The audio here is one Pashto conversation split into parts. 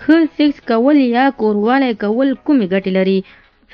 ښه سیکس کول یا کوروالی کول کومې ګټې لري؟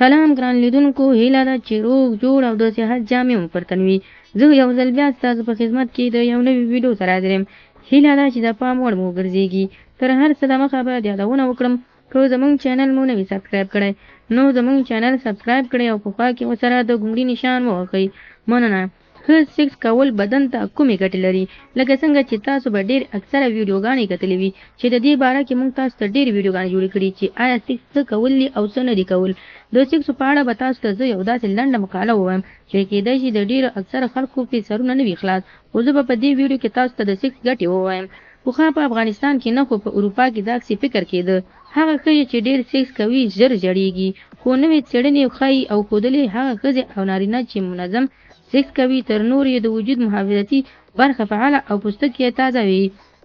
سلام ګران لیدونکو، هیله ده چې روغ جوړ او د صحت جامې مو پر تن وي. زه یو ځل بیا ستاسو په خدمت کې د یو نوي ویډیو سره حاضر یم. هیله ده چې د پام وړ مو وګرځېږي. تر هر څه دمخه باید یادونه وکړم، که زموږ چینل مو نه وي سبسکرایب کړی نو زموږ چینل سبسکرایب کړئ او په خوا کې ورسره د ګونګړي نشان ووهئ. مننه. ښه سیکس کول بدن ته کومې ګټې لري؟ لکه څنګه چې تاسو به ډېر اکثره ویډیوګانې کتلې وي چې د دې باره کې موږ تاسو ته ډېرې ویډیوګانې جوړې کړي چې آیا سیکس څه کول دي او څه نه دي کول. د سیکسو په اړه به تاسو ته زه یو داسې لنډه مقاله ووایم چې کېدای شي د ډېرو اکثره خلکو پرې سرونه نه وي خلاص، خو زه به په دې ویډیو کې تاسو ته د سیکس ګټې ووایم. پخوا په افغانستان کې نه، خو په اروپا کې داسې فکر کېده هغه ښځې چې ډېر سیکس کوي ژر زړېږي، خو نوې څېړنې ښایي او ښودلې هغه ښځې او نارینه چې منظم سیکس کوي تر نورو یې د وجود محافظتي برخه فعاله او پوستکی یې تازه وي.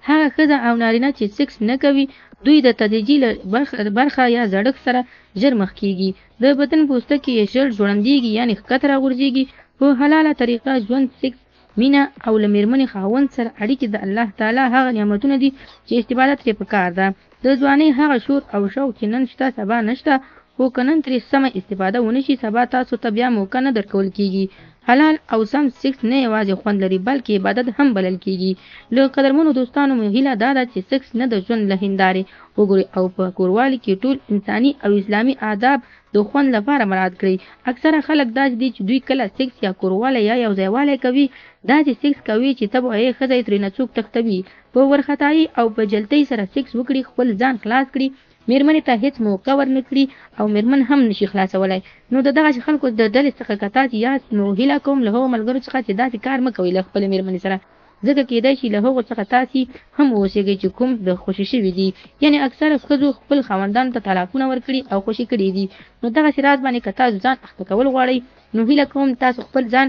هغه ښځه او نارینه چې سیکس نه کوي دوی د تدریجي برخه یا زړښت سره ژر مخ کېږي، د بدن پوستکی یې ژر ځوړندېږي یعنې ښکته راغورځېږي. په حلاله طریقه ژوند، سیکس، مینه او له مېرمنې خاوند سره اړیکې د الله تعالی هغه نعمتونه دي چې استفاده ترې پکار ده. د ځوانۍ هغه شور او شوق چې نن شته سبا نشته، خو که نن ترې سمه استفاده ونه شي سبا تاسو ته بیا موقع نه درکول کېږي. حلال او سم سیکس نه یوازې خوند لري بلکې عبادت هم بلل کېږي. له قدرمنو دوستانو مو هیله دا ده چې سیکس نه د ژوند له هندارې وګورئ او په کوروالي کې ټول انساني او اسلامي آداب د خوند لپاره مراعات کړئ. اکثره خلک داسې دي چې دوی کله سیکس یا کوروالی یا یوځایوالی کوي داسې سیکس کوي چې ته به یې ښځه یې ترېنه څوک تښتوي، په وارخطایي او په جلتۍ سره سیکس وکړي، خپل ځان خلاص کړي، مېرمنې ته هېڅ موقع ورنه کړي او مېرمن هم نشي خلاصولی. نو د دغسې خلکو د ډلې څخه که تاسې یاست نو هیله کوم له هغو ملګرو څخه چې داسې کار مه کوئ له خپلې مېرمنې سره، ځکه کېدای شي له هغو څخه تاسې هم واوسېږئ چې کوم د خوشي شوي دي. یعنې اکثره ښځو خپل خاوندانو ته طلاقونه ورکړي او خوشي کړي دي. نو دغسې راز باندې که تاسو ځان اخته کول غواړئ نو هیله کوم تاسو خپل ځان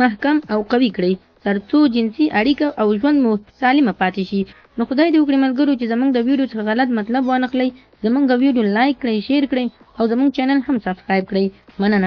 محکم او قوي کړئ تر څو جنسي اړیکه او ژوند مو سالمه پاتې شي. نو خدای دې وکړي ملګرو چې زموږ د ویډیو څخه غلط مطلب وانخلئ، زموږ ویډیو لایک کړئ، شیر کړئ او زموږ چینل هم سبسکرایب کړئ. مننه.